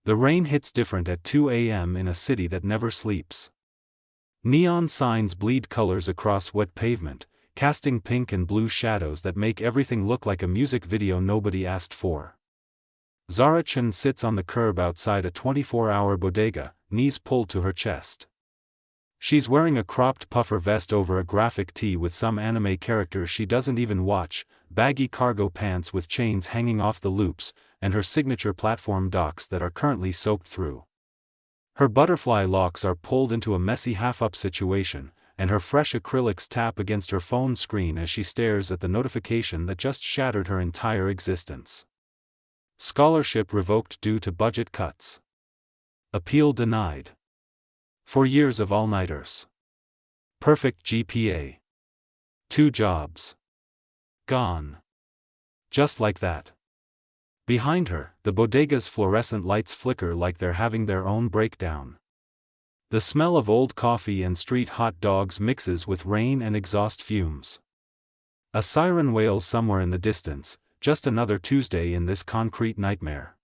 The rain hits different at 2 a.m. in a city that never sleeps. Neon signs bleed colors across wet pavement, casting pink and blue shadows that make everything look like a music video nobody asked for. Zara sits on the curb outside a 24-hour bodega, knees pulled to her chest. She's wearing a cropped puffer vest over a graphic tee with some anime character she doesn't even watch, baggy cargo pants with chains hanging off the loops, and her signature platform docks that are currently soaked through. Her butterfly locks are pulled into a messy half-up situation, and her fresh acrylics tap against her phone screen as she stares at the notification that just shattered her entire existence. Scholarship revoked due to budget cuts. Appeal denied. 4 years of all-nighters. Perfect GPA. 2 jobs. Gone. Just like that. Behind her, the bodega's fluorescent lights flicker like they're having their own breakdown. The smell of old coffee and street hot dogs mixes with rain and exhaust fumes. A siren wails somewhere in the distance, just another Tuesday in this concrete nightmare.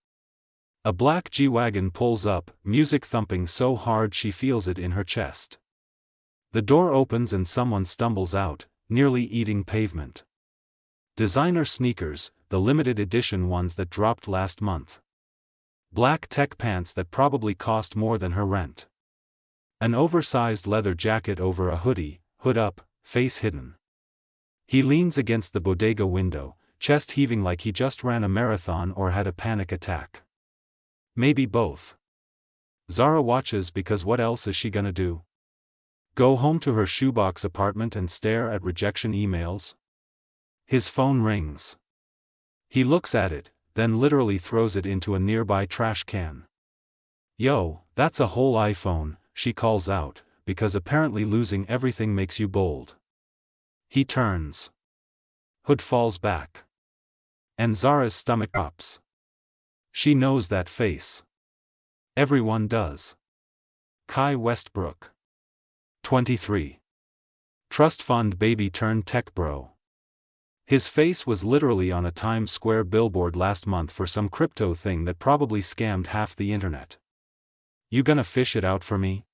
A black G-Wagon pulls up, music thumping so hard she feels it in her chest. The door opens and someone stumbles out, nearly eating pavement. Designer sneakers, the limited edition ones that dropped last month. Black tech pants that probably cost more than her rent. An oversized leather jacket over a hoodie, hood up, face hidden. He leans against the bodega window, chest heaving like he just ran a marathon or had a panic attack. Maybe both. Zara watches because what else is she gonna do? Go home to her shoebox apartment and stare at rejection emails? His phone rings. He looks at it, then literally throws it into a nearby trash can. Yo, that's a whole iPhone, she calls out, because apparently losing everything makes you bold. He turns. Hood falls back. And Zara's stomach drops. She knows that face. Everyone does. Kai Westbrook. 23. Trust fund baby turned tech bro. His face was literally on a Times Square billboard last month for some crypto thing that probably scammed half the internet. You gonna fish it out for me?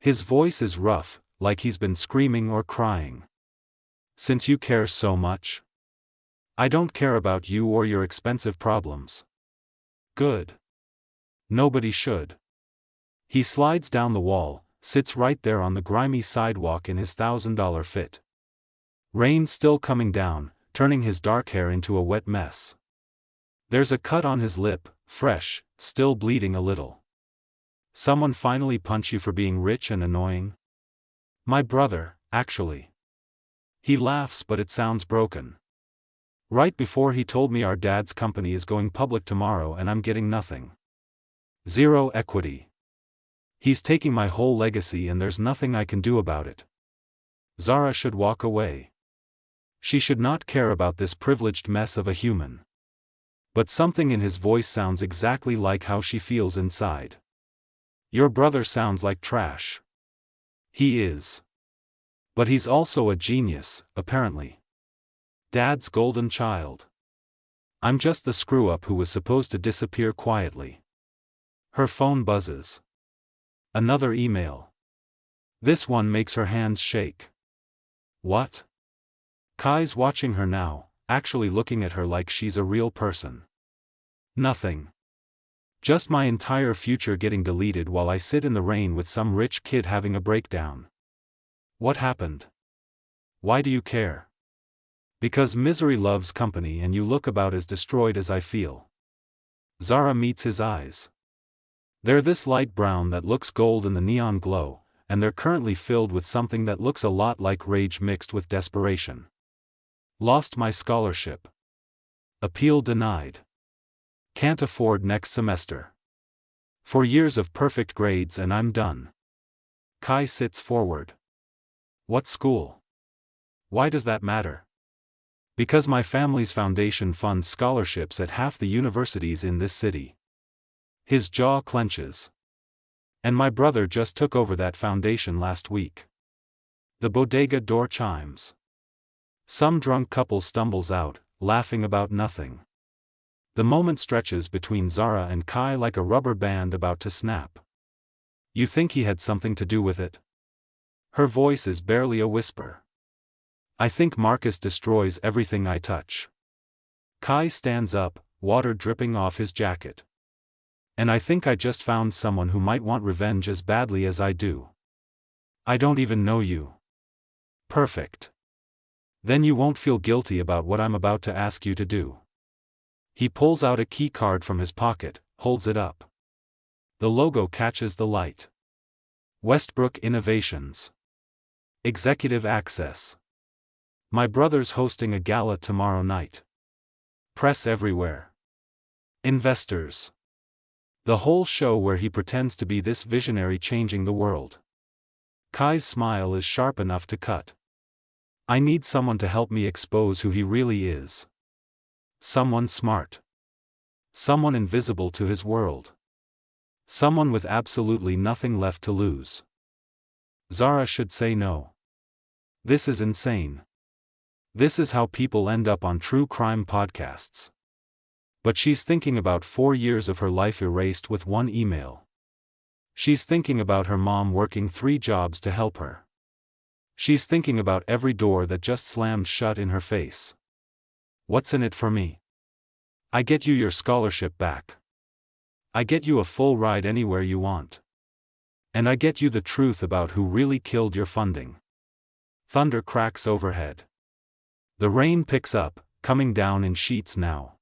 His voice is rough, like he's been screaming or crying. Since you care so much. I don't care about you or your expensive problems. Good. Nobody should. He slides down the wall, sits right there on the grimy sidewalk in his $1,000 fit. Rain's still coming down, turning his dark hair into a wet mess. There's a cut on his lip, fresh, still bleeding a little. Someone finally punch you for being rich and annoying? My brother, actually. He laughs but it sounds broken. Right before he told me our dad's company is going public tomorrow and I'm getting nothing. Zero equity. He's taking my whole legacy and there's nothing I can do about it. Zara should walk away. She should not care about this privileged mess of a human. But something in his voice sounds exactly like how she feels inside. Your brother sounds like trash. He is. But he's also a genius, apparently. Dad's golden child. I'm just the screw-up who was supposed to disappear quietly. Her phone buzzes. Another email. This one makes her hands shake. What? Kai's watching her now, actually looking at her like she's a real person. Nothing. Just my entire future getting deleted while I sit in the rain with some rich kid having a breakdown. What happened? Why do you care? Because misery loves company and you look about as destroyed as I feel. Zara meets his eyes. They're this light brown that looks gold in the neon glow, and they're currently filled with something that looks a lot like rage mixed with desperation. Lost my scholarship. Appeal denied. Can't afford next semester. 4 years of perfect grades and I'm done. Kai sits forward. What school? Why does that matter? Because my family's foundation funds scholarships at half the universities in this city. His jaw clenches. And my brother just took over that foundation last week. The bodega door chimes. Some drunk couple stumbles out, laughing about nothing. The moment stretches between Zara and Kai like a rubber band about to snap. You think he had something to do with it? Her voice is barely a whisper. I think Marcus destroys everything I touch. Kai stands up, water dripping off his jacket. And I think I just found someone who might want revenge as badly as I do. I don't even know you. Perfect. Then you won't feel guilty about what I'm about to ask you to do. He pulls out a key card from his pocket, holds it up. The logo catches the light. Westbrook Innovations. Executive Access. My brother's hosting a gala tomorrow night. Press everywhere. Investors. The whole show where he pretends to be this visionary changing the world. Kai's smile is sharp enough to cut. I need someone to help me expose who he really is. Someone smart. Someone invisible to his world. Someone with absolutely nothing left to lose. Zara should say no. This is insane. This is how people end up on true crime podcasts. But she's thinking about 4 years of her life erased with one email. She's thinking about her mom working 3 jobs to help her. She's thinking about every door that just slammed shut in her face. What's in it for me? I get you your scholarship back. I get you a full ride anywhere you want. And I get you the truth about who really killed your funding. Thunder cracks overhead. The rain picks up, coming down in sheets now.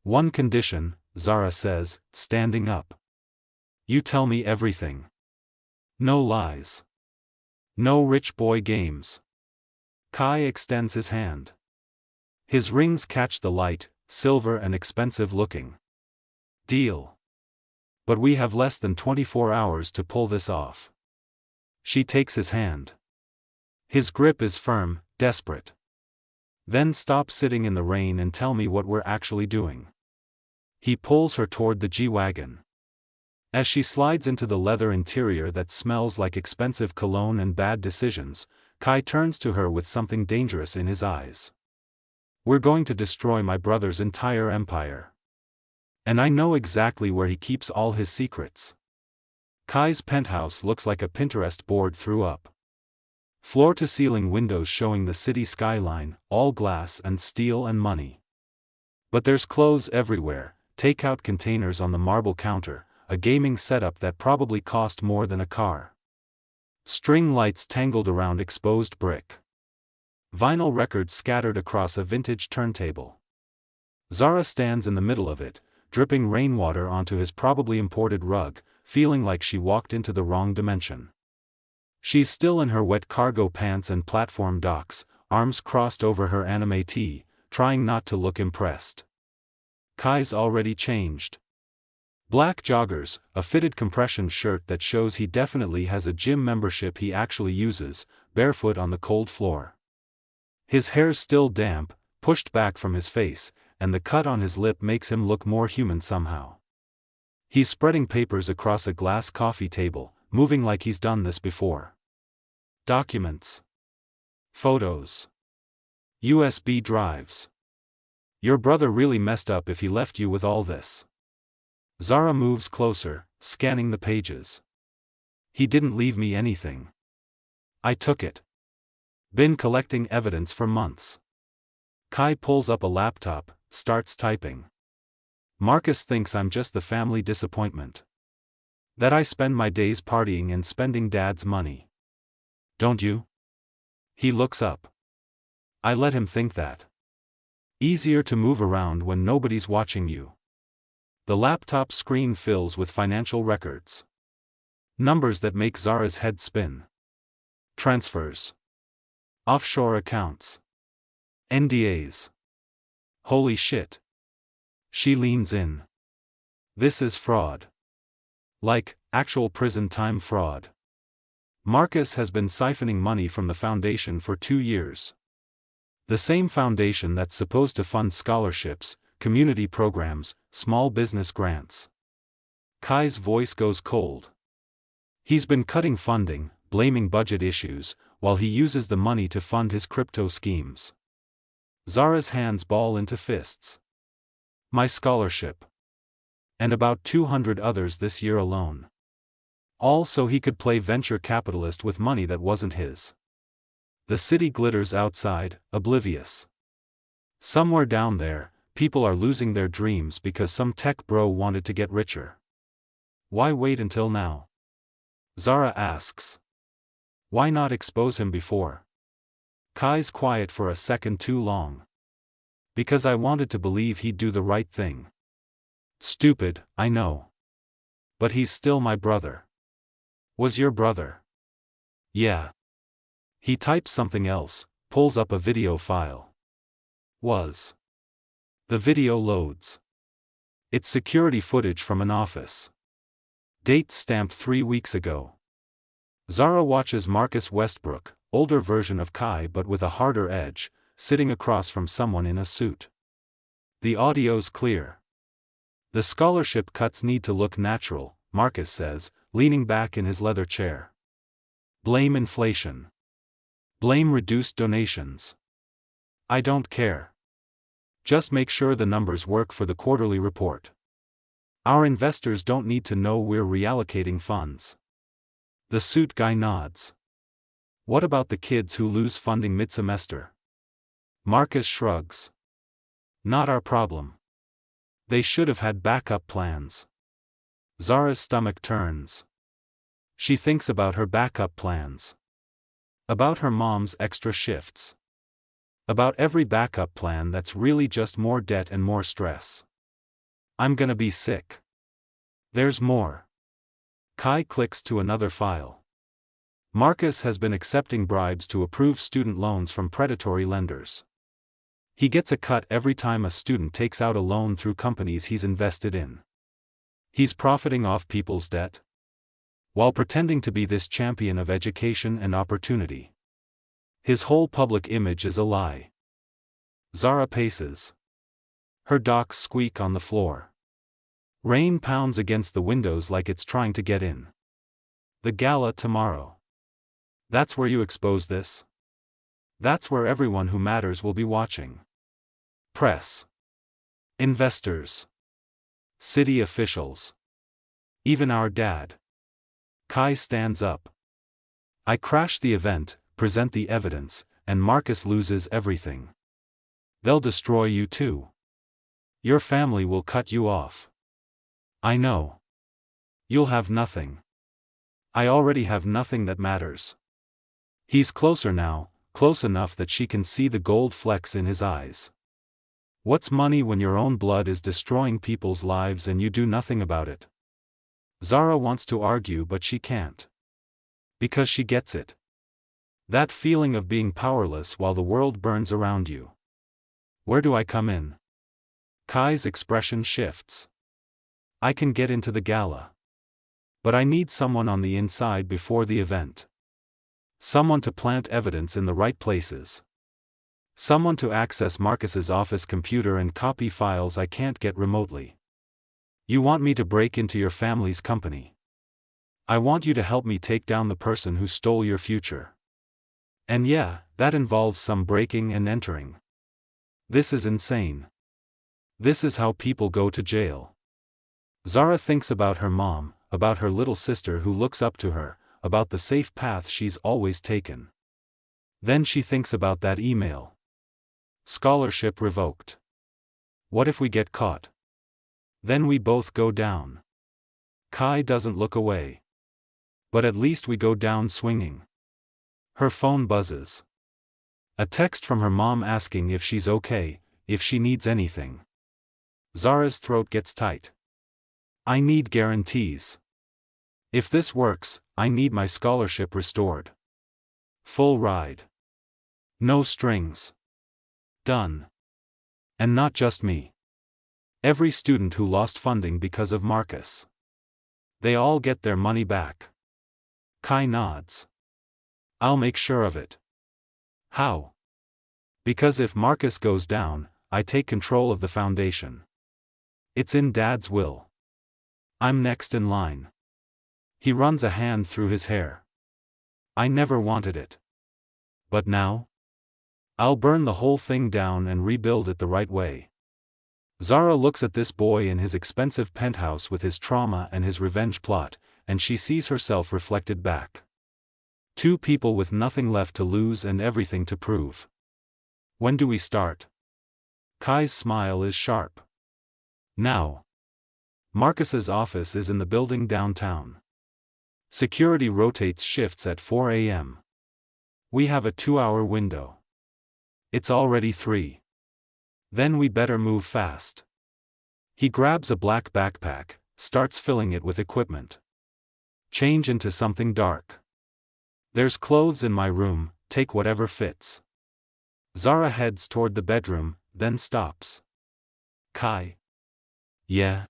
One condition, Zara says, standing up. You tell me everything. No lies. No rich boy games. Kai extends his hand. His rings catch the light, silver and expensive looking. Deal. But we have less than 24 hours to pull this off. She takes his hand. His grip is firm, desperate. Then stop sitting in the rain and tell me what we're actually doing. He pulls her toward the G-Wagon. As she slides into the leather interior that smells like expensive cologne and bad decisions, Kai turns to her with something dangerous in his eyes. We're going to destroy my brother's entire empire. And I know exactly where he keeps all his secrets. Kai's penthouse looks like a Pinterest board threw up. Floor-to-ceiling windows showing the city skyline, all glass and steel and money. But there's clothes everywhere, takeout containers on the marble counter, a gaming setup that probably cost more than a car. String lights tangled around exposed brick. Vinyl records scattered across a vintage turntable. Zara stands in the middle of it, dripping rainwater onto his probably imported rug, feeling like she walked into the wrong dimension. She's still in her wet cargo pants and platform docks, arms crossed over her anime tee, trying not to look impressed. Kai's already changed. Black joggers, a fitted compression shirt that shows he definitely has a gym membership he actually uses, barefoot on the cold floor. His hair's still damp, pushed back from his face, and the cut on his lip makes him look more human somehow. He's spreading papers across a glass coffee table, moving like he's done this before. Documents. Photos. USB drives. Your brother really messed up if he left you with all this. Zara moves closer, scanning the pages. He didn't leave me anything. I took it. Been collecting evidence for months. Kai pulls up a laptop, starts typing. Marcus thinks I'm just the family disappointment. That I spend my days partying and spending Dad's money. Don't you? He looks up. I let him think that. Easier to move around when nobody's watching you. The laptop screen fills with financial records. Numbers that make Zara's head spin. Transfers. Offshore accounts. NDAs. Holy shit. She leans in. This is fraud. Like, actual prison time fraud. Marcus has been siphoning money from the foundation for 2 years. The same foundation that's supposed to fund scholarships, community programs, small business grants. Kai's voice goes cold. He's been cutting funding, blaming budget issues, while he uses the money to fund his crypto schemes. Zara's hands ball into fists. My scholarship. And about 200 others this year alone. All so he could play venture capitalist with money that wasn't his. The city glitters outside, oblivious. Somewhere down there, people are losing their dreams because some tech bro wanted to get richer. Why wait until now? Zara asks. Why not expose him before? Kai's quiet for a second too long. Because I wanted to believe he'd do the right thing. Stupid, I know. But he's still my brother. Was your brother? Yeah. He types something else, pulls up a video file. Was. The video loads. It's security footage from an office. Date stamped 3 weeks ago. Zara watches Marcus Westbrook, older version of Kai but with a harder edge, sitting across from someone in a suit. The audio's clear. The scholarship cuts need to look natural, Marcus says, leaning back in his leather chair. Blame inflation. Blame reduced donations. I don't care. Just make sure the numbers work for the quarterly report. Our investors don't need to know we're reallocating funds. The suit guy nods. What about the kids who lose funding mid-semester? Marcus shrugs. Not our problem. They should have had backup plans. Zara's stomach turns. She thinks about her backup plans. About her mom's extra shifts. About every backup plan that's really just more debt and more stress. I'm gonna be sick. There's more. Kai clicks to another file. Marcus has been accepting bribes to approve student loans from predatory lenders. He gets a cut every time a student takes out a loan through companies he's invested in. He's profiting off people's debt, while pretending to be this champion of education and opportunity. His whole public image is a lie. Zara paces. Her docs squeak on the floor. Rain pounds against the windows like it's trying to get in. The gala tomorrow. That's where you expose this? That's where everyone who matters will be watching. Press. Investors. City officials. Even our dad. Kai stands up. I crash the event, present the evidence, and Marcus loses everything. They'll destroy you too. Your family will cut you off. I know. You'll have nothing. I already have nothing that matters. He's closer now, close enough that she can see the gold flecks in his eyes. What's money when your own blood is destroying people's lives and you do nothing about it? Zara wants to argue but she can't. Because she gets it. That feeling of being powerless while the world burns around you. Where do I come in? Kai's expression shifts. I can get into the gala. But I need someone on the inside before the event. Someone to plant evidence in the right places. Someone to access Marcus's office computer and copy files I can't get remotely. You want me to break into your family's company. I want you to help me take down the person who stole your future. And yeah, that involves some breaking and entering. This is insane. This is how people go to jail. Zara thinks about her mom, about her little sister who looks up to her, about the safe path she's always taken. Then she thinks about that email. Scholarship revoked. What if we get caught? Then we both go down. Kai doesn't look away. But at least we go down swinging. Her phone buzzes. A text from her mom asking if she's okay, if she needs anything. Zara's throat gets tight. I need guarantees. If this works, I need my scholarship restored. Full ride. No strings. Done. And not just me. Every student who lost funding because of Marcus. They all get their money back. Kai nods. I'll make sure of it. How? Because if Marcus goes down, I take control of the foundation. It's in Dad's will. I'm next in line. He runs a hand through his hair. I never wanted it. But now? I'll burn the whole thing down and rebuild it the right way. Zara looks at this boy in his expensive penthouse with his trauma and his revenge plot, and she sees herself reflected back. Two people with nothing left to lose and everything to prove. When do we start? Kai's smile is sharp. Now. Marcus's office is in the building downtown. Security rotates shifts at 4 a.m. We have a 2-hour window. It's already 3. Then we better move fast. He grabs a black backpack, starts filling it with equipment. Change into something dark. There's clothes in my room, take whatever fits. Zara heads toward the bedroom, then stops. Kai. Yeah.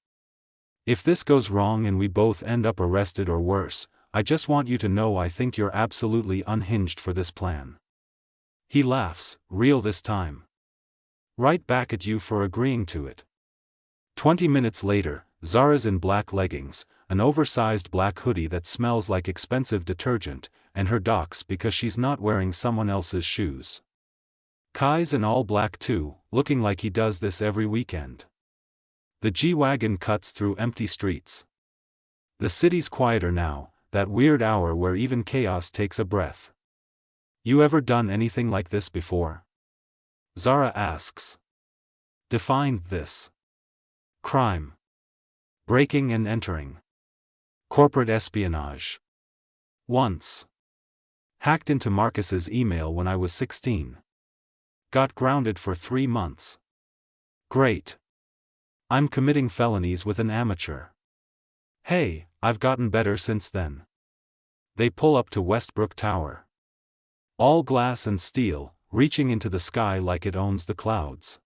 If this goes wrong and we both end up arrested or worse, I just want you to know I think you're absolutely unhinged for this plan. He laughs, real this time. Right back at you for agreeing to it. 20 minutes later, Zara's in black leggings, an oversized black hoodie that smells like expensive detergent, and her docs because she's not wearing someone else's shoes. Kai's in all black too, looking like he does this every weekend. The G-Wagon cuts through empty streets. The city's quieter now, that weird hour where even chaos takes a breath. You ever done anything like this before? Zara asks. Define this. Crime. Breaking and entering. Corporate espionage. Once. Hacked into Marcus's email when I was 16. Got grounded for 3 months. Great. I'm committing felonies with an amateur. Hey, I've gotten better since then. They pull up to Westbrook Tower. All glass and steel, reaching into the sky like it owns the clouds.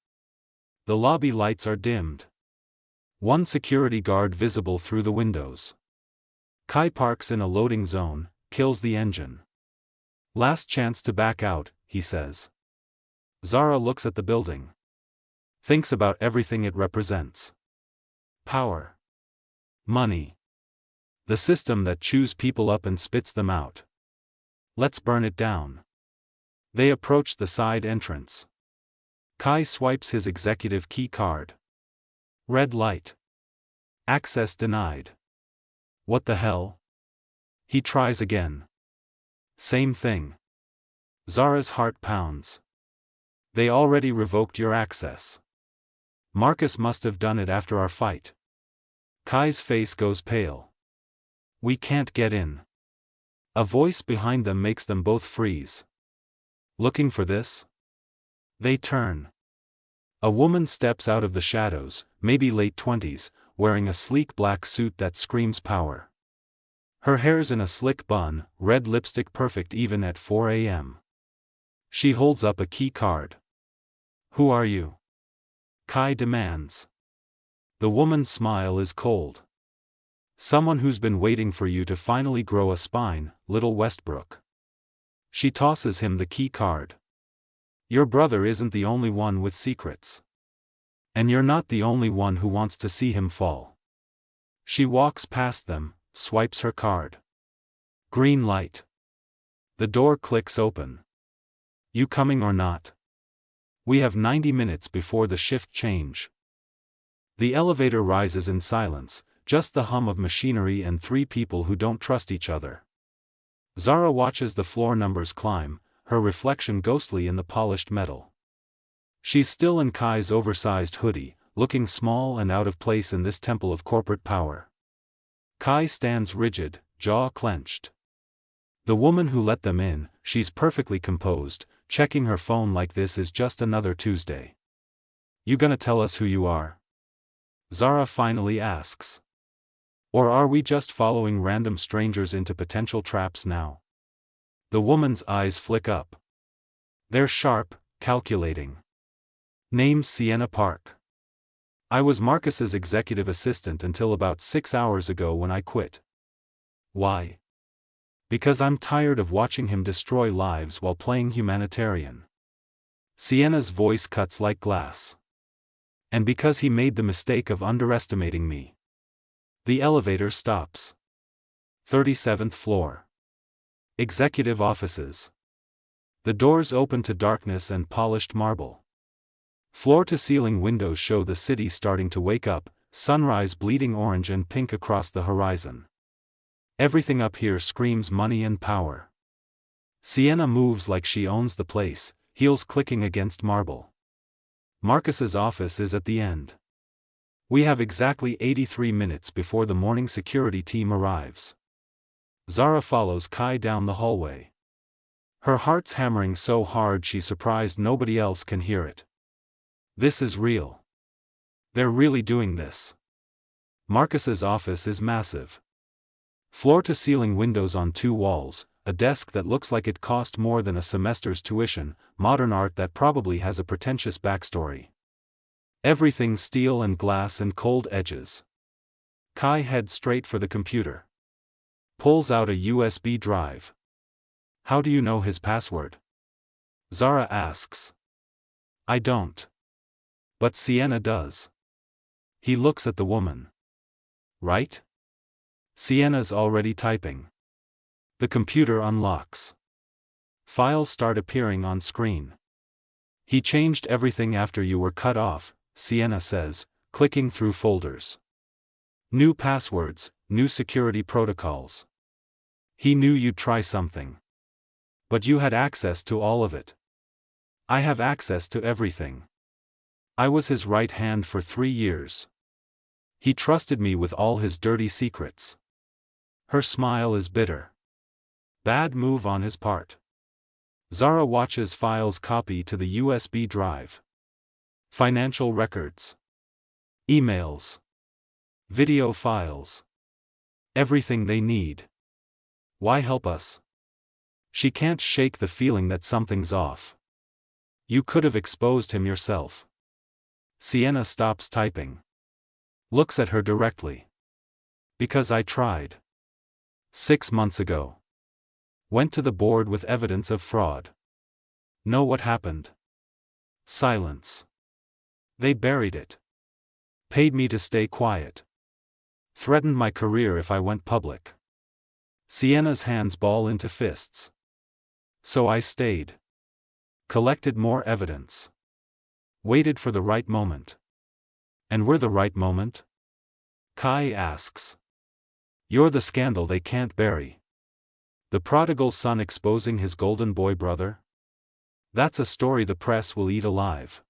The lobby lights are dimmed. One security guard visible through the windows. Kai parks in a loading zone, kills the engine. Last chance to back out, he says. Zara looks at the building. Thinks about everything it represents. Power. Money. The system that chews people up and spits them out. Let's burn it down. They approach the side entrance. Kai swipes his executive key card. Red light. Access denied. What the hell? He tries again. Same thing. Zara's heart pounds. They already revoked your access. Marcus must have done it after our fight. Kai's face goes pale. We can't get in. A voice behind them makes them both freeze. Looking for this? They turn. A woman steps out of the shadows, maybe late 20s, wearing a sleek black suit that screams power. Her hair's in a slick bun, red lipstick perfect even at 4 a.m. She holds up a key card. Who are you? Kai demands. The woman's smile is cold. Someone who's been waiting for you to finally grow a spine, little Westbrook. She tosses him the key card. Your brother isn't the only one with secrets. And you're not the only one who wants to see him fall. She walks past them, swipes her card. Green light. The door clicks open. You coming or not? We have 90 minutes before the shift change. The elevator rises in silence, just the hum of machinery and 3 people who don't trust each other. Zara watches the floor numbers climb, her reflection ghostly in the polished metal. She's still in Kai's oversized hoodie, looking small and out of place in this temple of corporate power. Kai stands rigid, jaw clenched. The woman who let them in, she's perfectly composed, checking her phone like this is just another Tuesday. You gonna tell us who you are? Zara finally asks. Or are we just following random strangers into potential traps now? The woman's eyes flick up. They're sharp, calculating. Name's Sienna Park. I was Marcus's executive assistant until about 6 hours ago when I quit. Why? Because I'm tired of watching him destroy lives while playing humanitarian. Sienna's voice cuts like glass. And because he made the mistake of underestimating me. The elevator stops. 37th floor. Executive offices. The doors open to darkness and polished marble. Floor-to-ceiling windows show the city starting to wake up, sunrise bleeding orange and pink across the horizon. Everything up here screams money and power. Sienna moves like she owns the place, heels clicking against marble. Marcus's office is at the end. We have exactly 83 minutes before the morning security team arrives. Zara follows Kai down the hallway. Her heart's hammering so hard she's surprised nobody else can hear it. This is real. They're really doing this. Marcus's office is massive. Floor-to-ceiling windows on 2 walls, a desk that looks like it cost more than a semester's tuition, modern art that probably has a pretentious backstory. Everything steel and glass and cold edges. Kai heads straight for the computer. Pulls out a USB drive. How do you know his password? Zara asks. I don't. But Sienna does. He looks at the woman. Right? Sienna's already typing. The computer unlocks. Files start appearing on screen. He changed everything after you were cut off, Sienna says, clicking through folders. New passwords, new security protocols. He knew you'd try something. But you had access to all of it. I have access to everything. I was his right hand for 3 years. He trusted me with all his dirty secrets. Her smile is bitter. Bad move on his part. Zara watches files copy to the USB drive. Financial records. Emails. Video files. Everything they need. Why help us? She can't shake the feeling that something's off. You could have exposed him yourself. Sienna stops typing. Looks at her directly. Because I tried. 6 months ago. Went to the board with evidence of fraud. Know what happened? Silence. They buried it. Paid me to stay quiet. Threatened my career if I went public. Sienna's hands ball into fists. So I stayed. Collected more evidence. Waited for the right moment. And we're the right moment? Kai asks. You're the scandal they can't bury. The prodigal son exposing his golden boy brother? That's a story the press will eat alive.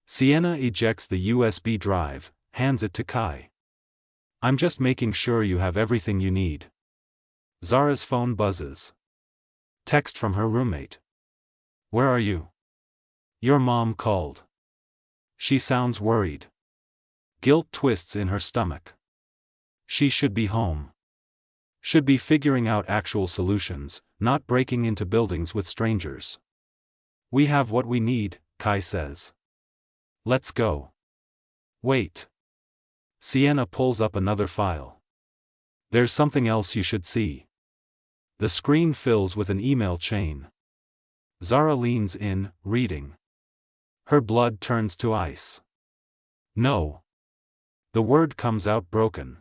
Sienna ejects the USB drive, hands it to Kai. I'm just making sure you have everything you need. Zara's phone buzzes. Text from her roommate. Where are you? Your mom called. She sounds worried. Guilt twists in her stomach. She should be home. Should be figuring out actual solutions, not breaking into buildings with strangers. We have what we need, Kai says. Let's go. Wait. Sienna pulls up another file. There's something else you should see. The screen fills with an email chain. Zara leans in, reading. Her blood turns to ice. No. The word comes out broken.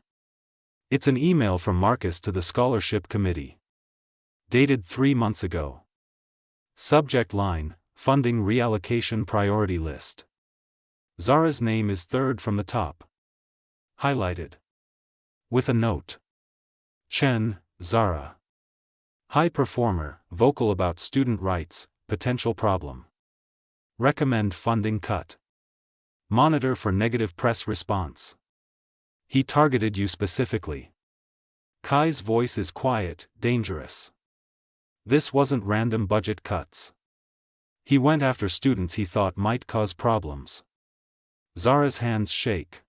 It's an email from Marcus to the scholarship committee. Dated 3 months ago. Subject line, Funding Reallocation Priority List. Zara's name is third from the top. Highlighted. With a note. Chen, Zara. High performer, vocal about student rights, potential problem. Recommend funding cut. Monitor for negative press response. He targeted you specifically. Kai's voice is quiet, dangerous. This wasn't random budget cuts. He went after students he thought might cause problems. Zara's hands shake.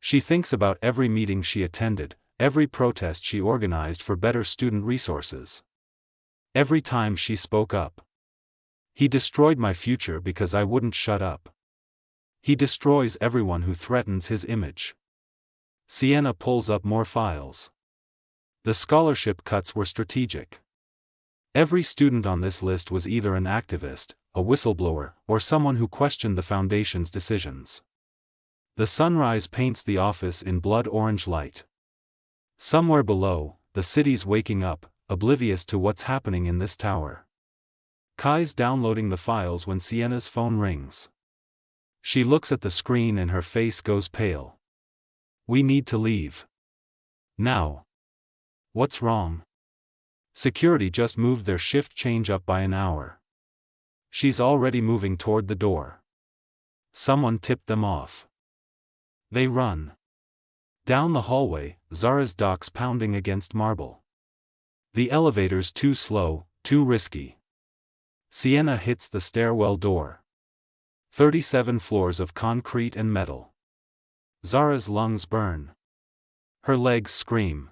She thinks about every meeting she attended, every protest she organized for better student resources. Every time she spoke up. He destroyed my future because I wouldn't shut up. He destroys everyone who threatens his image. Sienna pulls up more files. The scholarship cuts were strategic. Every student on this list was either an activist, a whistleblower, or someone who questioned the foundation's decisions. The sunrise paints the office in blood orange light. Somewhere below, the city's waking up, oblivious to what's happening in this tower. Kai's downloading the files when Sienna's phone rings. She looks at the screen and her face goes pale. We need to leave. Now. What's wrong? Security just moved their shift change up by an hour. She's already moving toward the door. Someone tipped them off. They run. Down the hallway, Zara's docks pounding against marble. The elevator's too slow, too risky. Sienna hits the stairwell door. 37 floors of concrete and metal. Zara's lungs burn. Her legs scream.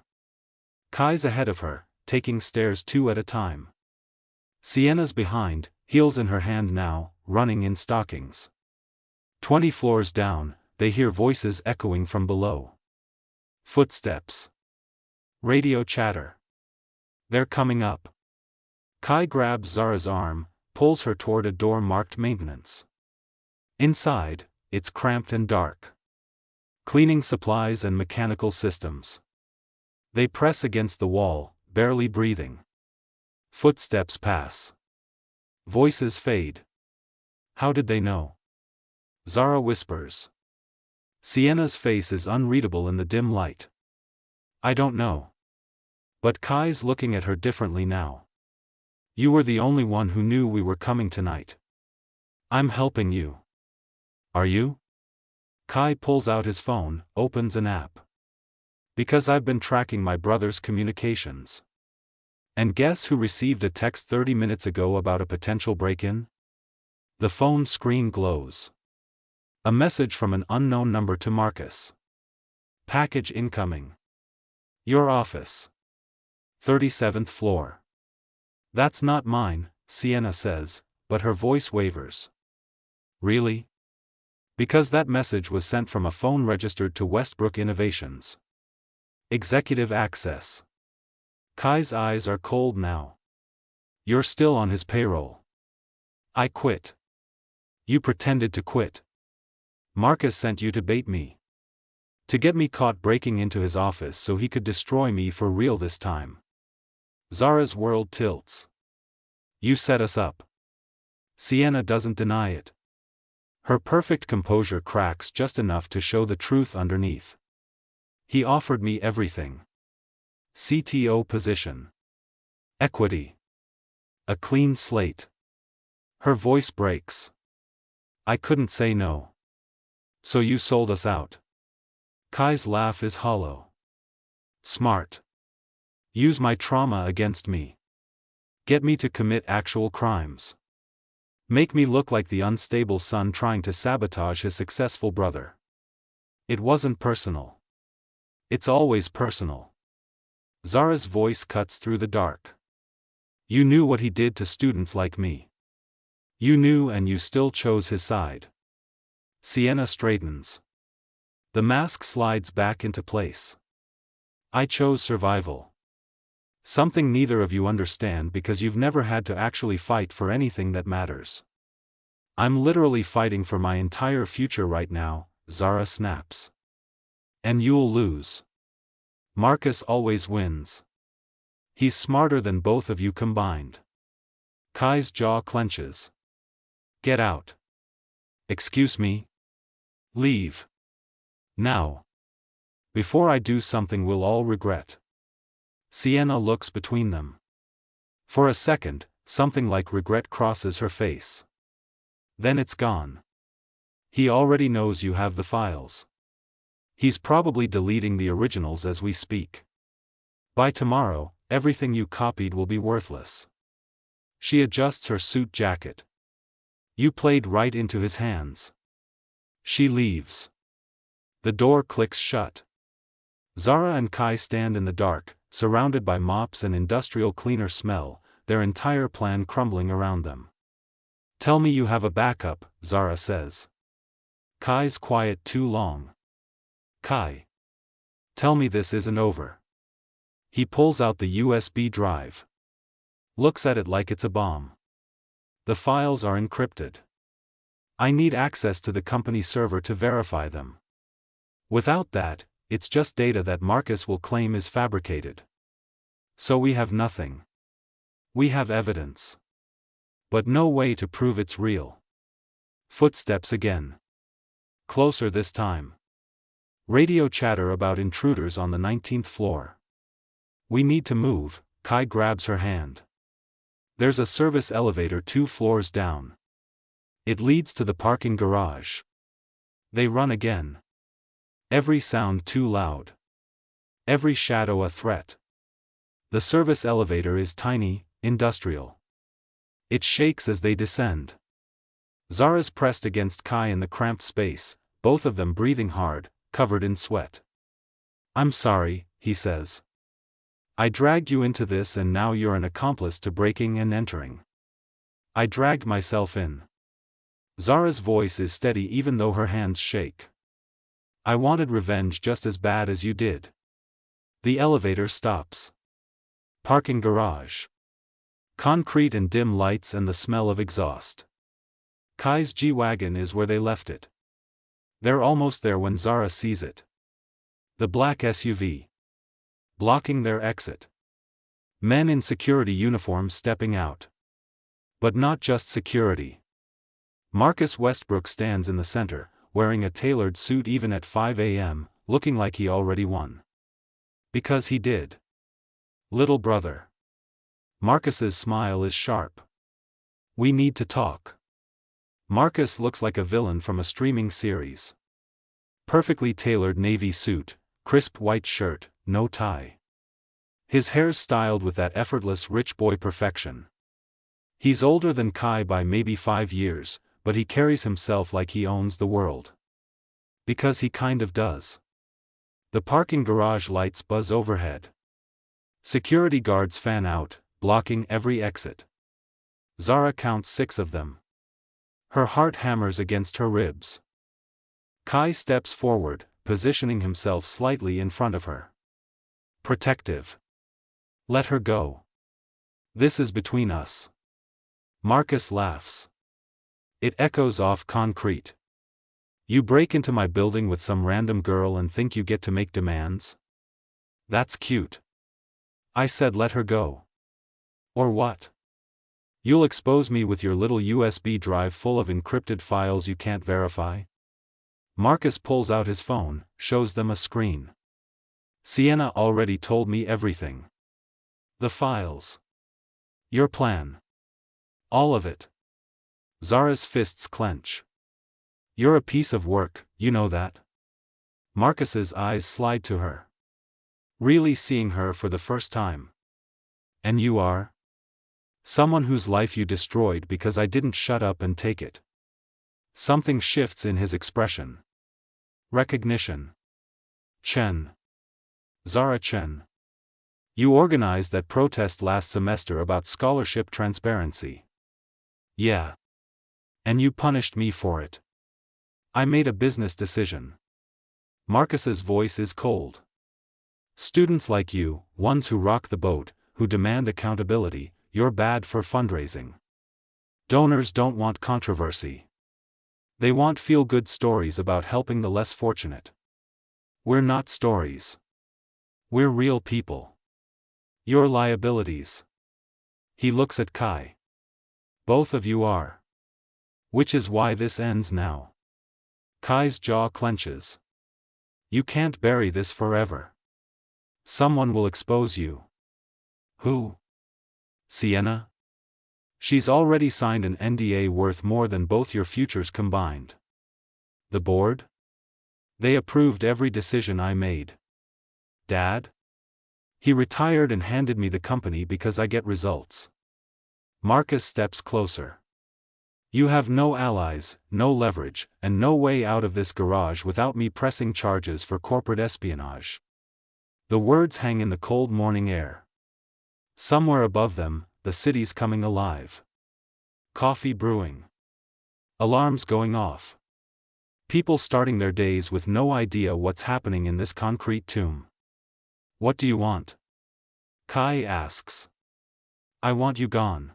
Kai's ahead of her, taking stairs 2 at a time. Sienna's behind, heels in her hand now, running in stockings. 20 floors down, they hear voices echoing from below. Footsteps. Radio chatter. They're coming up. Kai grabs Zara's arm, pulls her toward a door marked maintenance. Inside, it's cramped and dark. Cleaning supplies and mechanical systems. They press against the wall, barely breathing. Footsteps pass. Voices fade. How did they know? Zara whispers. Sienna's face is unreadable in the dim light. I don't know. But Kai's looking at her differently now. You were the only one who knew we were coming tonight. I'm helping you. Are you? Kai pulls out his phone, opens an app. Because I've been tracking my brother's communications. And guess who received a text 30 minutes ago about a potential break-in? The phone screen glows. A message from an unknown number to Marcus. Package incoming. Your office. 37th floor. That's not mine, Sienna says, but her voice wavers. Really? Because that message was sent from a phone registered to Westbrook Innovations. Executive access. Kai's eyes are cold now. You're still on his payroll. I quit. You pretended to quit. Marcus sent you to bait me. To get me caught breaking into his office so he could destroy me for real this time. Zara's world tilts. You set us up. Sienna doesn't deny it. Her perfect composure cracks just enough to show the truth underneath. He offered me everything. CTO position. Equity. A clean slate. Her voice breaks. I couldn't say no. So you sold us out. Kai's laugh is hollow. Smart. Use my trauma against me. Get me to commit actual crimes. Make me look like the unstable son trying to sabotage his successful brother. It wasn't personal. It's always personal. Zara's voice cuts through the dark. You knew what he did to students like me. You knew and you still chose his side. Sienna straightens. The mask slides back into place. I chose survival. Something neither of you understand because you've never had to actually fight for anything that matters. I'm literally fighting for my entire future right now, Zara snaps. And you'll lose. Marcus always wins. He's smarter than both of you combined. Kai's jaw clenches. Get out. Excuse me? Leave. Now. Before I do something we'll all regret. Sienna looks between them. For a second, something like regret crosses her face. Then it's gone. He already knows you have the files. He's probably deleting the originals as we speak. By tomorrow, everything you copied will be worthless. She adjusts her suit jacket. You played right into his hands. She leaves. The door clicks shut. Zara and Kai stand in the dark, surrounded by mops and industrial cleaner smell, their entire plan crumbling around them. Tell me you have a backup, Zara says. Kai's quiet too long. Kai. Tell me this isn't over. He pulls out the USB drive. Looks at it like it's a bomb. The files are encrypted. I need access to the company server to verify them. Without that, it's just data that Marcus will claim is fabricated. So we have nothing. We have evidence. But no way to prove it's real. Footsteps again. Closer this time. Radio chatter about intruders on the 19th floor. We need to move, Kai grabs her hand. There's a service elevator 2 floors down. It leads to the parking garage. They run again. Every sound too loud. Every shadow a threat. The service elevator is tiny, industrial. It shakes as they descend. Zara's pressed against Kai in the cramped space, both of them breathing hard, covered in sweat. I'm sorry, he says. I dragged you into this and now you're an accomplice to breaking and entering. I dragged myself in. Zara's voice is steady even though her hands shake. I wanted revenge just as bad as you did. The elevator stops. Parking garage. Concrete and dim lights and the smell of exhaust. Kai's G-Wagon is where they left it. They're almost there when Zara sees it. The black SUV. Blocking their exit. Men in security uniforms stepping out. But not just security. Marcus Westbrook stands in the center, wearing a tailored suit even at 5 a.m., looking like he already won. Because he did. Little brother. Marcus's smile is sharp. We need to talk. Marcus looks like a villain from a streaming series. Perfectly tailored navy suit, crisp white shirt, no tie. His hair's styled with that effortless rich boy perfection. He's older than Kai by maybe 5 years, but he carries himself like he owns the world. Because he kind of does. The parking garage lights buzz overhead. Security guards fan out, blocking every exit. Zara counts 6 of them. Her heart hammers against her ribs. Kai steps forward, positioning himself slightly in front of her. Protective. Let her go. This is between us. Marcus laughs. It echoes off concrete. You break into my building with some random girl and think you get to make demands? That's cute. I said let her go. Or what? You'll expose me with your little USB drive full of encrypted files you can't verify? Marcus pulls out his phone, shows them a screen. Sienna already told me everything. The files. Your plan. All of it. Zara's fists clench. You're a piece of work, you know that? Marcus's eyes slide to her. Really seeing her for the first time. And you are? Someone whose life you destroyed because I didn't shut up and take it. Something shifts in his expression. Recognition. Chen. Zara Chen. You organized that protest last semester about scholarship transparency. Yeah. And you punished me for it. I made a business decision. Marcus's voice is cold. Students like you, ones who rock the boat, who demand accountability, you're bad for fundraising. Donors don't want controversy. They want feel-good stories about helping the less fortunate. We're not stories. We're real people. You're liabilities. He looks at Kai. Both of you are. Which is why this ends now. Kai's jaw clenches. You can't bury this forever. Someone will expose you. Who? Sienna? She's already signed an NDA worth more than both your futures combined. The board? They approved every decision I made. Dad? He retired and handed me the company because I get results. Marcus steps closer. You have no allies, no leverage, and no way out of this garage without me pressing charges for corporate espionage. The words hang in the cold morning air. Somewhere above them, the city's coming alive. Coffee brewing. Alarms going off. People starting their days with no idea what's happening in this concrete tomb. What do you want? Kai asks. I want you gone.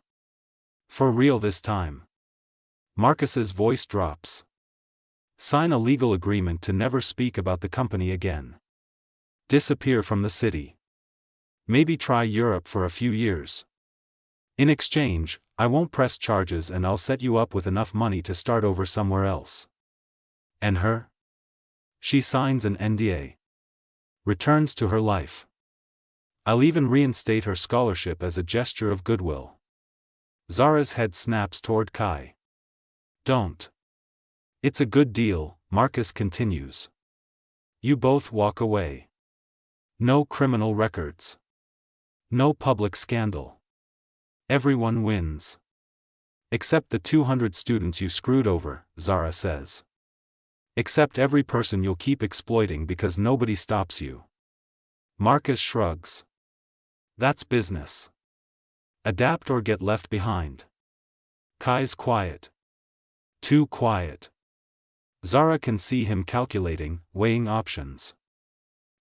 For real this time. Marcus's voice drops. Sign a legal agreement to never speak about the company again. Disappear from the city. Maybe try Europe for a few years. In exchange, I won't press charges and I'll set you up with enough money to start over somewhere else. And her? She signs an NDA. Returns to her life. I'll even reinstate her scholarship as a gesture of goodwill. Zara's head snaps toward Kai. Don't. It's a good deal, Marcus continues. You both walk away. No criminal records. No public scandal. Everyone wins. Except the 200 students you screwed over, Zara says. Except every person you'll keep exploiting because nobody stops you. Marcus shrugs. That's business. Adapt or get left behind. Kai's quiet. Too quiet. Zara can see him calculating, weighing options.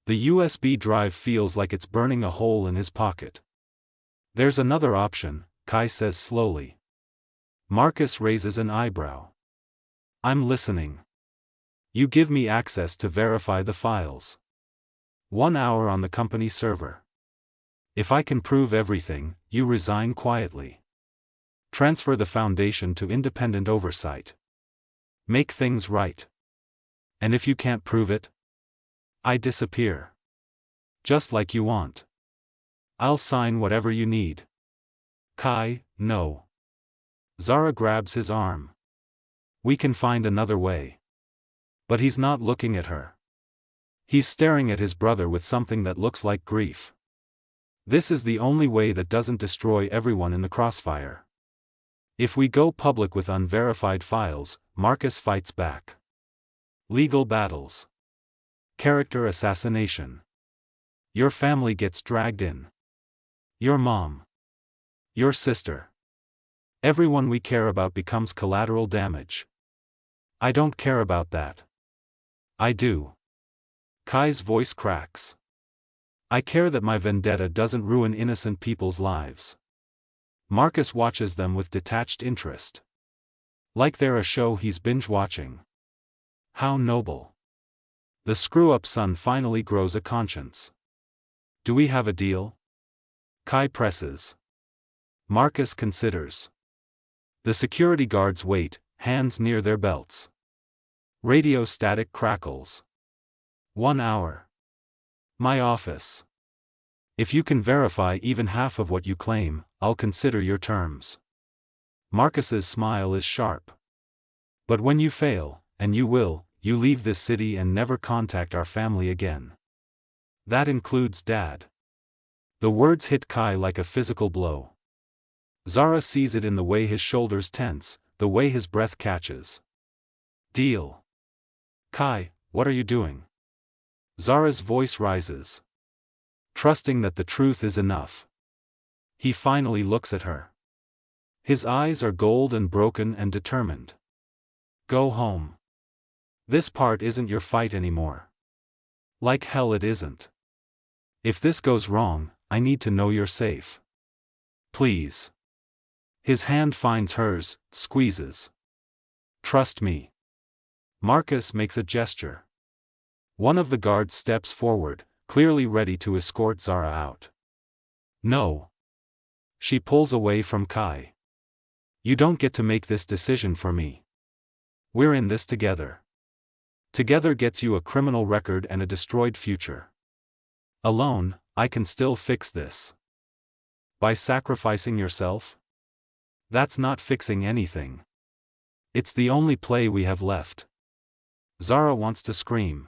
The USB drive feels like it's burning a hole in his pocket. There's another option, Kai says slowly. Marcus raises an eyebrow. I'm listening. You give me access to verify the files. 1 hour on the company server. If I can prove everything, you resign quietly. Transfer the foundation to independent oversight. Make things right. And if you can't prove it, I disappear. Just like you want. I'll sign whatever you need. Kai, no. Zara grabs his arm. We can find another way. But he's not looking at her. He's staring at his brother with something that looks like grief. This is the only way that doesn't destroy everyone in the crossfire. If we go public with unverified files, Marcus fights back. Legal battles. Character assassination. Your family gets dragged in. Your mom. Your sister. Everyone we care about becomes collateral damage. I don't care about that. I do. Kai's voice cracks. I care that my vendetta doesn't ruin innocent people's lives. Marcus watches them with detached interest. Like they're a show he's binge-watching. How noble. The screw-up son finally grows a conscience. Do we have a deal? Kai presses. Marcus considers. The security guards wait, hands near their belts. Radio static crackles. 1 hour. My office. If you can verify even half of what you claim, I'll consider your terms. Marcus's smile is sharp. But when you fail, and you will, you leave this city and never contact our family again. That includes Dad. The words hit Kai like a physical blow. Zara sees it in the way his shoulders tense, the way his breath catches. Deal. Kai, what are you doing? Zara's voice rises. Trusting that the truth is enough. He finally looks at her. His eyes are gold and broken and determined. Go home. This part isn't your fight anymore. Like hell it isn't. If this goes wrong, I need to know you're safe. Please. His hand finds hers, squeezes. Trust me. Marcus makes a gesture. One of the guards steps forward, clearly ready to escort Zara out. No. She pulls away from Kai. You don't get to make this decision for me. We're in this together. Together gets you a criminal record and a destroyed future. Alone, I can still fix this. By sacrificing yourself? That's not fixing anything. It's the only play we have left. Zara wants to scream.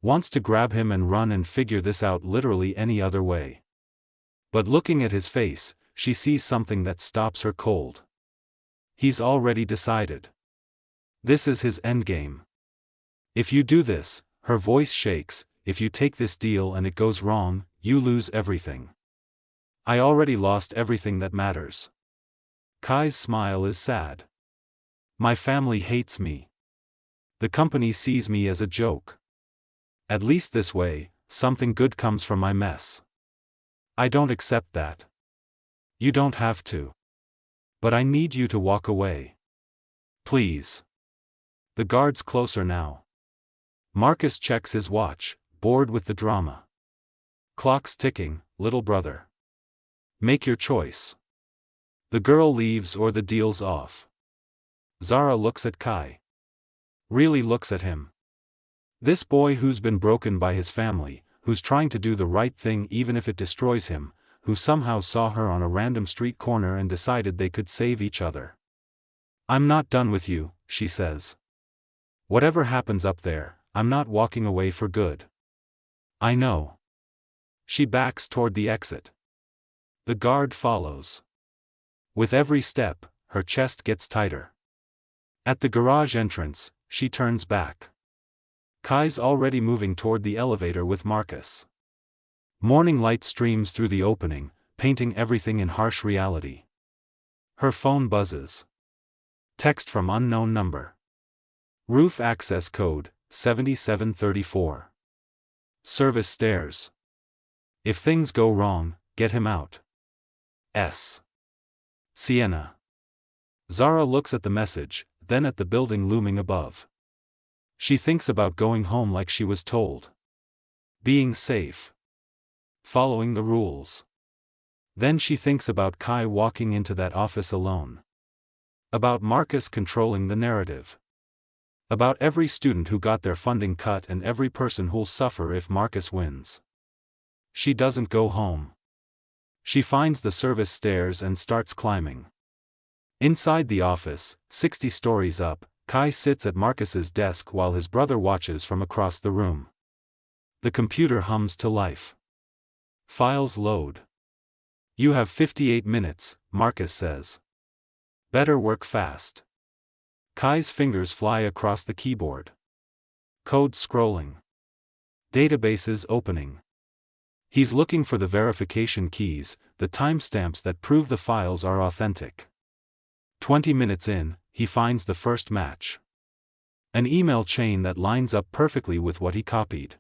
Wants to grab him and run and figure this out literally any other way. But looking at his face, she sees something that stops her cold. He's already decided. This is his endgame. If you do this, her voice shakes, if you take this deal and it goes wrong, you lose everything. I already lost everything that matters. Kai's smile is sad. My family hates me. The company sees me as a joke. At least this way, something good comes from my mess. I don't accept that. You don't have to. But I need you to walk away. Please. The guard's closer now. Marcus checks his watch, bored with the drama. Clock's ticking, little brother. Make your choice. The girl leaves or the deal's off. Zara looks at Kai. really looks at him. This boy who's been broken by his family, who's trying to do the right thing even if it destroys him, who somehow saw her on a random street corner and decided they could save each other. "I'm not done with you," she says. "Whatever happens up there, I'm not walking away for good." "I know." She backs toward the exit. The guard follows. With every step, her chest gets tighter. At the garage entrance, she turns back. Kai's already moving toward the elevator with Marcus. Morning light streams through the opening, painting everything in harsh reality. Her phone buzzes. Text from unknown number. Roof access code, 7734. Service stairs. If things go wrong, get him out. S. Sienna. Zara looks at the message, then at the building looming above. She thinks about going home like she was told. Being safe. Following the rules. Then she thinks about Kai walking into that office alone. About Marcus controlling the narrative. About every student who got their funding cut and every person who'll suffer if Marcus wins. She doesn't go home. She finds the service stairs and starts climbing. Inside the office, 60 stories up, Kai sits at Marcus's desk while his brother watches from across the room. The computer hums to life. Files load. "You have 58 minutes, Marcus says. Better work fast." Kai's fingers fly across the keyboard. Code scrolling. Databases opening. He's looking for the verification keys, the timestamps that prove the files are authentic. 20 minutes in, he finds the first match. An email chain that lines up perfectly with what he copied.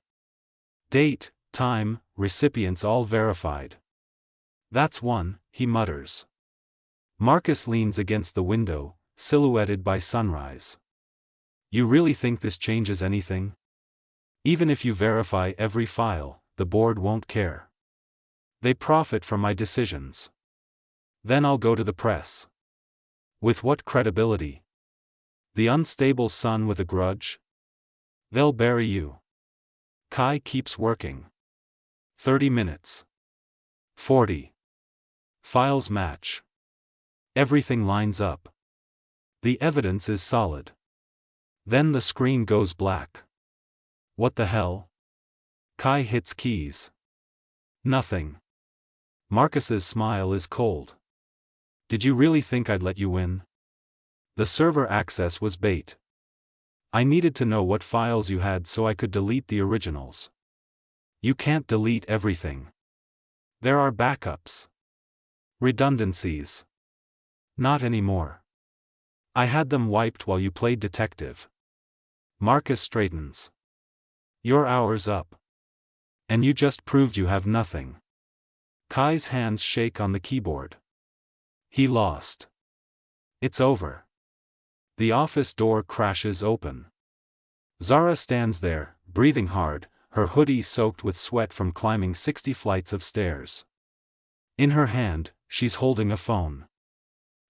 Date, time, recipients all verified. "That's one," he mutters. Marcus leans against the window, silhouetted by sunrise. "You really think this changes anything? Even if you verify every file, the board won't care. They profit from my decisions. Then I'll go to the press. With what credibility? The unstable son with a grudge? They'll bury you." Kai keeps working. 30 minutes. 40. Files match. Everything lines up. The evidence is solid. Then the screen goes black. What the hell? Kai hits keys. Nothing. Marcus's smile is cold. "Did you really think I'd let you win? The server access was bait. I needed to know what files you had so I could delete the originals. You can't delete everything. There are backups. Redundancies. Not anymore. I had them wiped while you played detective." Marcus straightens. "Your hour's up. And you just proved you have nothing." Kai's hands shake on the keyboard. He lost. It's over. The office door crashes open. Zara stands there, breathing hard, her hoodie soaked with sweat from climbing 60 flights of stairs. In her hand, she's holding a phone.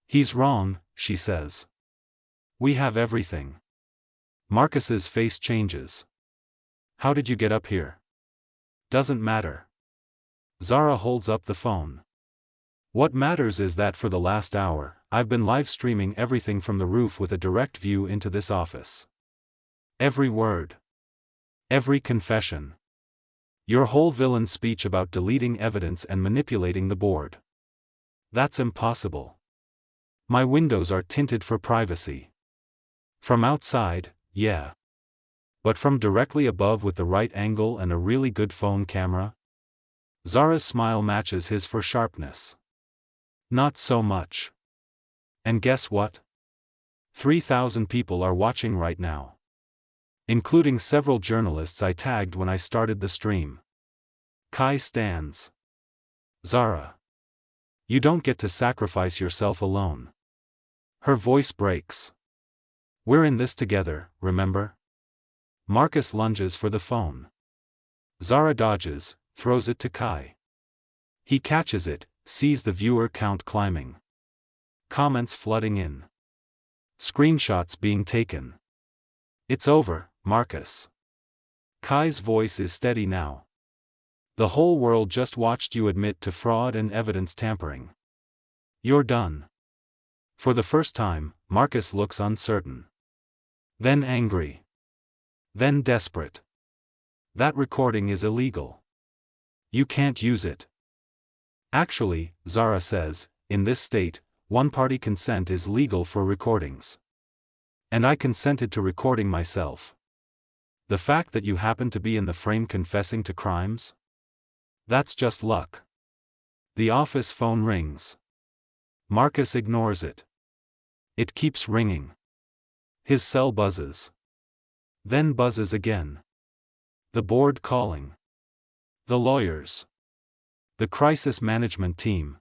"He's wrong," she says. "We have everything." Marcus's face changes. "How did you get up here?" "Doesn't matter." Zara holds up the phone. "What matters is that for the last hour, I've been live streaming everything from the roof with a direct view into this office. Every word. Every confession. Your whole villain speech about deleting evidence and manipulating the board. That's impossible. My windows are tinted for privacy. From outside, yeah. But from directly above with the right angle and a really good phone camera?" Zara's smile matches his for sharpness. "Not so much. And guess what? 3,000 people are watching right now. Including several journalists I tagged when I started the stream." Kai stands. "Zara. You don't get to sacrifice yourself alone." Her voice breaks. "We're in this together, remember?" Marcus lunges for the phone. Zara dodges, throws it to Kai. He catches it, sees the viewer count climbing. Comments flooding in. Screenshots being taken. It's over, Marcus. Kai's voice is steady now. The whole world just watched you admit to fraud and evidence tampering. You're done. For the first time, Marcus looks uncertain. Then angry. Then desperate. That recording is illegal. You can't use it. Actually, Zara says, in this state, one-party consent is legal for recordings. And I consented to recording myself. The fact that you happen to be in the frame confessing to crimes? That's just luck. The office phone rings. Marcus ignores it. It keeps ringing. His cell buzzes. Then buzzes again. The board calling. The lawyers. The crisis management team.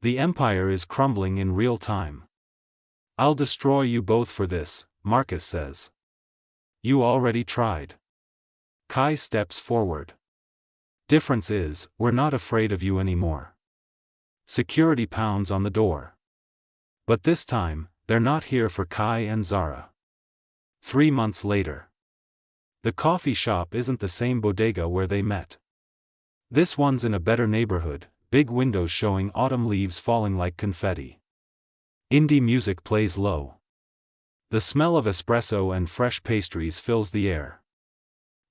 The empire is crumbling in real time. I'll destroy you both for this, Marcus says. You already tried. Kai steps forward. Difference is, we're not afraid of you anymore. Security pounds on the door. But this time, they're not here for Kai and Zara. 3 months later. The coffee shop isn't the same bodega where they met. This one's in a better neighborhood, big windows showing autumn leaves falling like confetti. Indie music plays low. The smell of espresso and fresh pastries fills the air.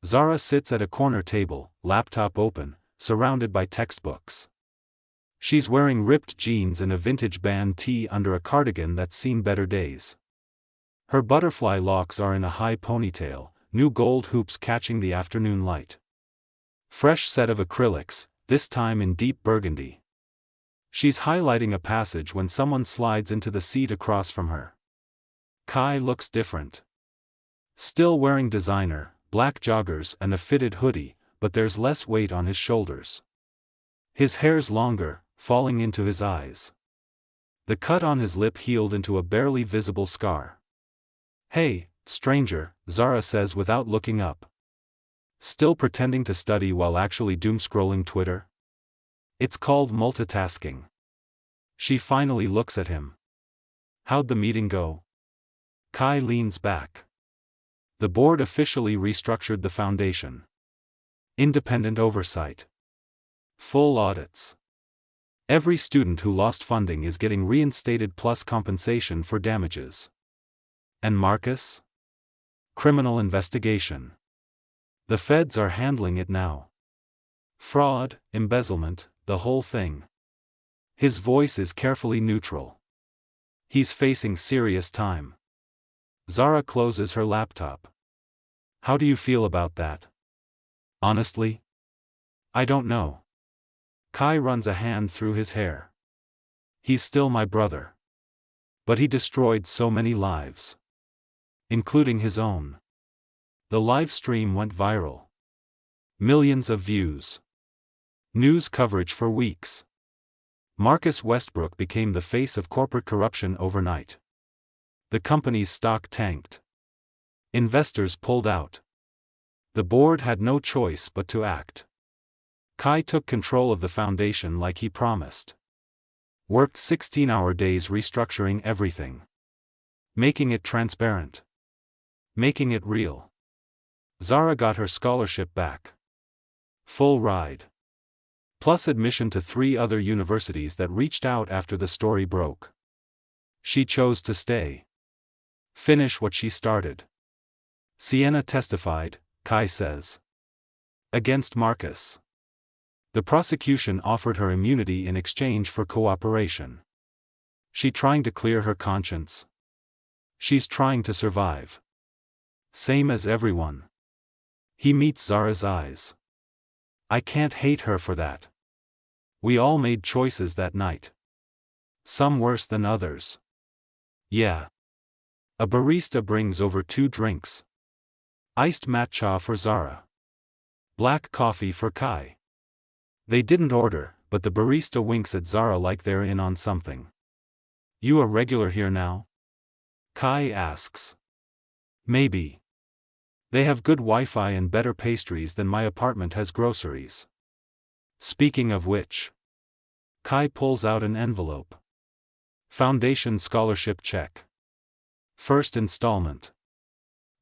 Zara sits at a corner table, laptop open, surrounded by textbooks. She's wearing ripped jeans and a vintage band tee under a cardigan that's seen better days. Her butterfly locks are in a high ponytail, new gold hoops catching the afternoon light. Fresh set of acrylics, this time in deep burgundy. She's highlighting a passage when someone slides into the seat across from her. Kai looks different. Still wearing designer, black joggers and a fitted hoodie, but there's less weight on his shoulders. His hair's longer, falling into his eyes. The cut on his lip healed into a barely visible scar. Hey, stranger, Zara says without looking up. Still pretending to study while actually doom-scrolling Twitter? It's called multitasking. She finally looks at him. How'd the meeting go? Kai leans back. The board officially restructured the foundation. Independent oversight. Full audits. Every student who lost funding is getting reinstated plus compensation for damages. And Marcus? Criminal investigation. The feds are handling it now. Fraud, embezzlement, the whole thing. His voice is carefully neutral. He's facing serious time. Zara closes her laptop. How do you feel about that? Honestly? I don't know. Kai runs a hand through his hair. He's still my brother. But he destroyed so many lives. Including his own. The live stream went viral. Millions of views. News coverage for weeks. Marcus Westbrook became the face of corporate corruption overnight. The company's stock tanked. Investors pulled out. The board had no choice but to act. Kai took control of the foundation like he promised. Worked 16-hour days restructuring everything. Making it transparent. Making it real. Zara got her scholarship back. Full ride. Plus admission to 3 other universities that reached out after the story broke. She chose to stay. Finish what she started. Sienna testified, Kai says. Against Marcus. The prosecution offered her immunity in exchange for cooperation. She trying to clear her conscience? She's trying to survive. Same as everyone. He meets Zara's eyes. I can't hate her for that. We all made choices that night. Some worse than others. Yeah. A barista brings over 2 drinks. Iced matcha for Zara. Black coffee for Kai. They didn't order, but the barista winks at Zara like they're in on something. You a regular here now? Kai asks. Maybe. They have good Wi-Fi and better pastries than my apartment has groceries. Speaking of which. Kai pulls out an envelope. Foundation scholarship check. First installment.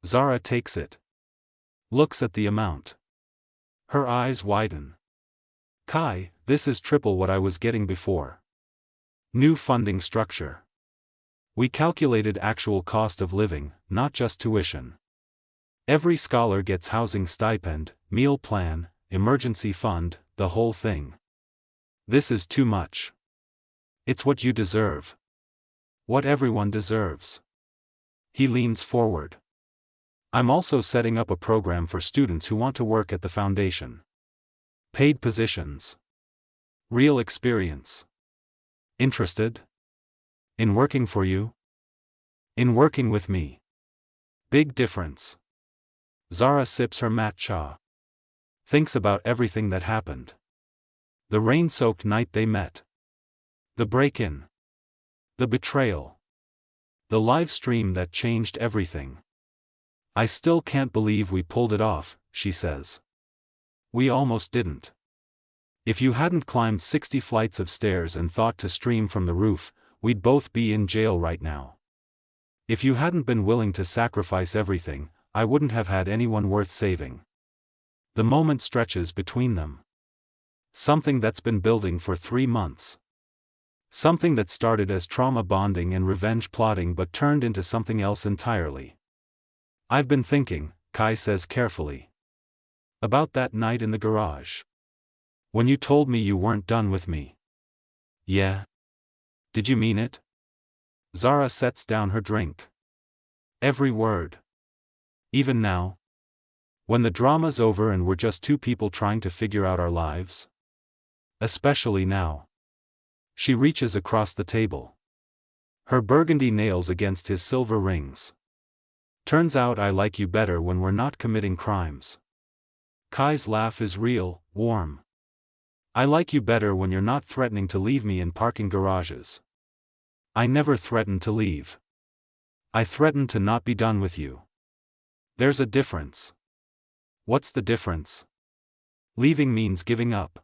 Zara takes it. Looks at the amount. Her eyes widen. Kai, this is triple what I was getting before. New funding structure. We calculated actual cost of living, not just tuition. Every scholar gets housing stipend, meal plan, emergency fund, the whole thing. This is too much. It's what you deserve. What everyone deserves. He leans forward. I'm also setting up a program for students who want to work at the foundation. Paid positions. Real experience. Interested? In working for you? In working with me. Big difference. Zara sips her matcha. Thinks about everything that happened. The rain-soaked night they met. The break-in. The betrayal. The live stream that changed everything. I still can't believe we pulled it off, she says. We almost didn't. If you hadn't climbed 60 flights of stairs and thought to stream from the roof, we'd both be in jail right now. If you hadn't been willing to sacrifice everything, I wouldn't have had anyone worth saving. The moment stretches between them. Something that's been building for 3 months. Something that started as trauma bonding and revenge plotting but turned into something else entirely. I've been thinking, Kai says carefully. About that night in the garage. When you told me you weren't done with me. Yeah? Did you mean it? Zara sets down her drink. Every word. Even now? When the drama's over and we're just two people trying to figure out our lives? Especially now. She reaches across the table. Her burgundy nails against his silver rings. Turns out I like you better when we're not committing crimes. Kai's laugh is real, warm. I like you better when you're not threatening to leave me in parking garages. I never threatened to leave. I threatened to not be done with you. There's a difference. What's the difference? Leaving means giving up.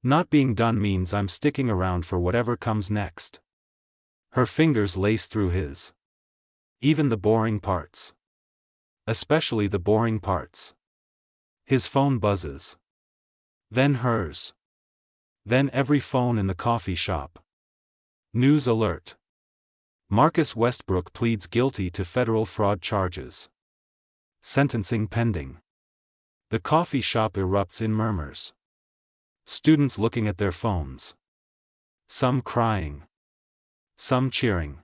Not being done means I'm sticking around for whatever comes next. Her fingers lace through his. Even the boring parts. Especially the boring parts. His phone buzzes. Then hers. Then every phone in the coffee shop. News alert. Marcus Westbrook pleads guilty to federal fraud charges. Sentencing pending. The coffee shop erupts in murmurs. Students looking at their phones. Some crying. Some cheering.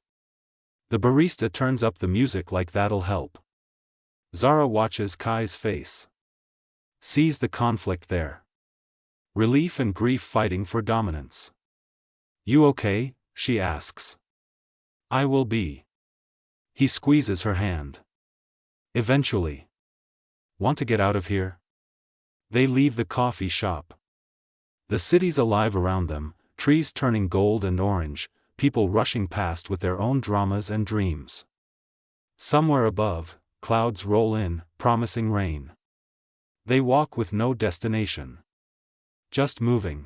The barista turns up the music like that'll help. Zara watches Kai's face. Sees the conflict there. Relief and grief fighting for dominance. You okay? She asks. I will be. He squeezes her hand. Eventually. Want to get out of here? They leave the coffee shop. The city's alive around them, trees turning gold and orange, people rushing past with their own dramas and dreams. Somewhere above, clouds roll in, promising rain. They walk with no destination. Just moving.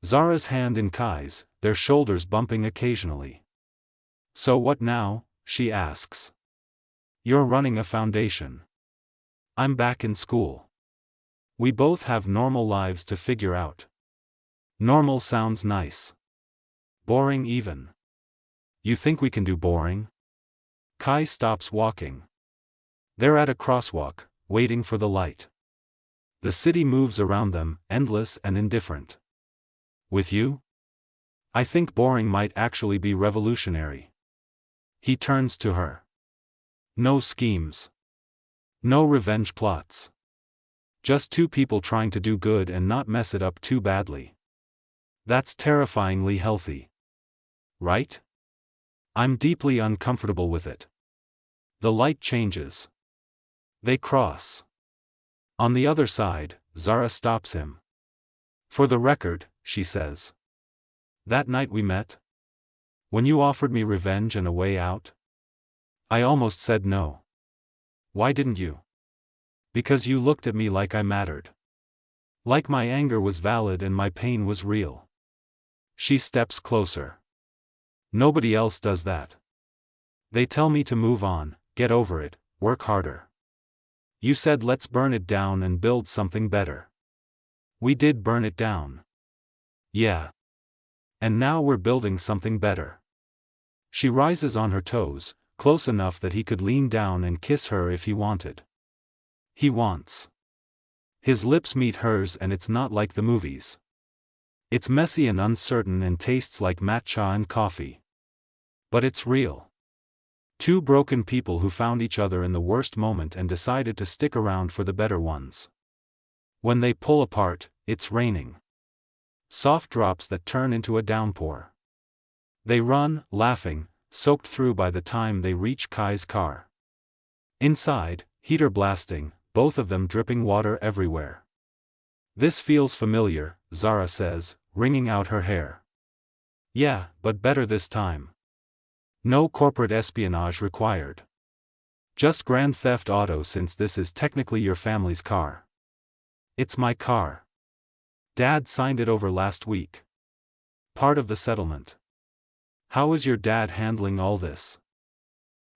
Zara's hand in Kai's, their shoulders bumping occasionally. So what now? She asks. You're running a foundation. I'm back in school. We both have normal lives to figure out. Normal sounds nice. Boring even. You think we can do boring? Kai stops walking. They're at a crosswalk, waiting for the light. The city moves around them, endless and indifferent. With you? I think boring might actually be revolutionary. He turns to her. No schemes. No revenge plots. Just two people trying to do good and not mess it up too badly. That's terrifyingly healthy. Right? I'm deeply uncomfortable with it. The light changes. They cross. On the other side, Zara stops him. For the record, she says. That night we met? When you offered me revenge and a way out? I almost said no. Why didn't you? Because you looked at me like I mattered. Like my anger was valid and my pain was real. She steps closer. Nobody else does that. They tell me to move on, get over it, work harder. You said let's burn it down and build something better. We did burn it down. Yeah. And now we're building something better. She rises on her toes, close enough that he could lean down and kiss her if he wanted. He wants. His lips meet hers and it's not like the movies. It's messy and uncertain and tastes like matcha and coffee. But it's real. Two broken people who found each other in the worst moment and decided to stick around for the better ones. When they pull apart, it's raining. Soft drops that turn into a downpour. They run, laughing, soaked through by the time they reach Kai's car. Inside, heater blasting, both of them dripping water everywhere. This feels familiar, Zara says, wringing out her hair. Yeah, but better this time. No corporate espionage required. Just Grand Theft Auto since this is technically your family's car. It's my car. Dad signed it over last week. Part of the settlement. How is your dad handling all this?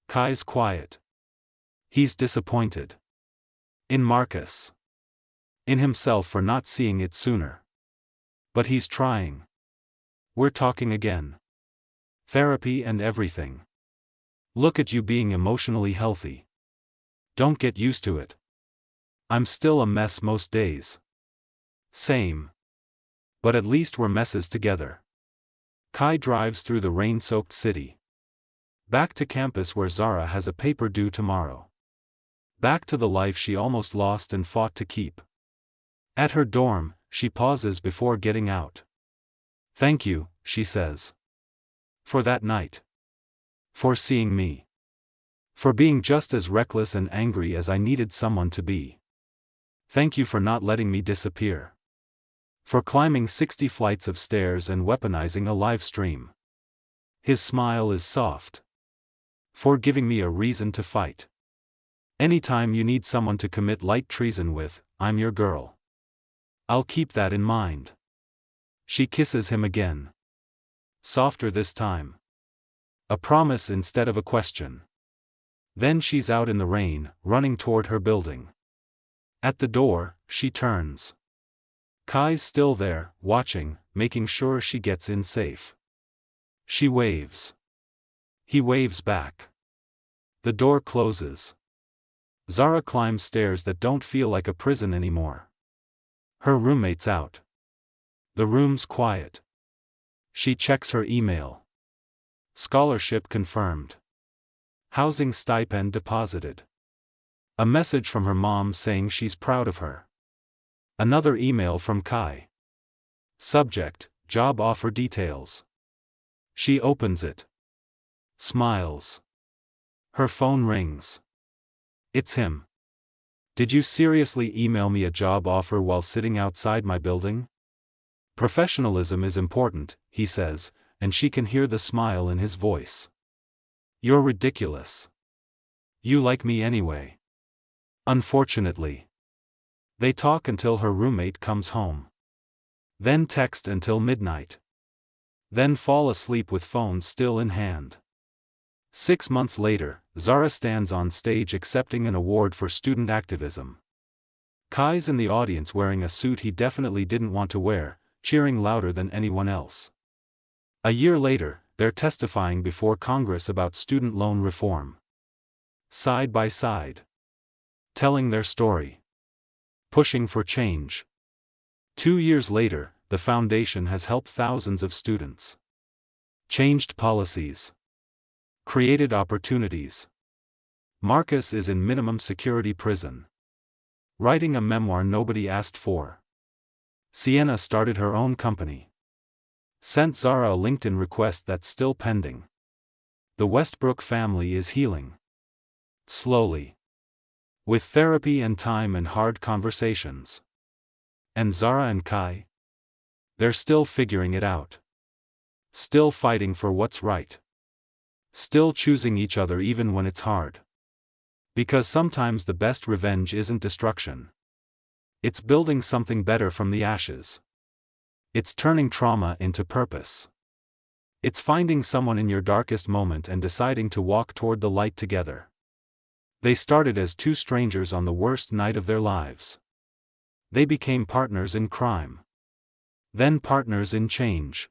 Kai's quiet. He's disappointed. In Marcus. In himself for not seeing it sooner. But he's trying. We're talking again. Therapy and everything. Look at you being emotionally healthy. Don't get used to it. I'm still a mess most days. Same. But at least we're messes together. Kai drives through the rain-soaked city. Back to campus where Zara has a paper due tomorrow. Back to the life she almost lost and fought to keep. At her dorm, she pauses before getting out. Thank you, she says. For that night. For seeing me. For being just as reckless and angry as I needed someone to be. Thank you for not letting me disappear. For climbing 60 flights of stairs and weaponizing a live stream. His smile is soft. For giving me a reason to fight. Anytime you need someone to commit light treason with, I'm your girl. I'll keep that in mind. She kisses him again. Softer this time. A promise instead of a question. Then she's out in the rain, running toward her building. At the door, she turns. Kai's still there, watching, making sure she gets in safe. She waves. He waves back. The door closes. Zara climbs stairs that don't feel like a prison anymore. Her roommate's out. The room's quiet. She checks her email. Scholarship confirmed. Housing stipend deposited. A message from her mom saying she's proud of her. Another email from Kai. Subject, job offer details. She opens it. Smiles. Her phone rings. It's him. Did you seriously email me a job offer while sitting outside my building? Professionalism is important, he says, and she can hear the smile in his voice. You're ridiculous. You like me anyway. Unfortunately. They talk until her roommate comes home. Then text until midnight. Then fall asleep with phone still in hand. 6 months later, Zara stands on stage accepting an award for student activism. Kai's in the audience wearing a suit he definitely didn't want to wear, cheering louder than anyone else. A year later, they're testifying before Congress about student loan reform. Side by side. Telling their story. Pushing for change. 2 years later, the foundation has helped thousands of students. Changed policies. Created opportunities. Marcus is in minimum security prison. Writing a memoir nobody asked for. Sienna started her own company. Sent Zara a LinkedIn request that's still pending. The Westbrook family is healing. Slowly. With therapy and time and hard conversations. And Zara and Kai? They're still figuring it out. Still fighting for what's right. Still choosing each other even when it's hard. Because sometimes the best revenge isn't destruction. It's building something better from the ashes. It's turning trauma into purpose. It's finding someone in your darkest moment and deciding to walk toward the light together. They started as two strangers on the worst night of their lives. They became partners in crime. Then partners in change.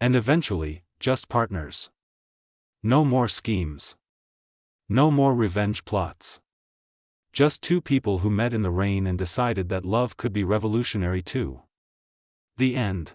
And eventually, just partners. No more schemes. No more revenge plots. Just two people who met in the rain and decided that love could be revolutionary too. The end.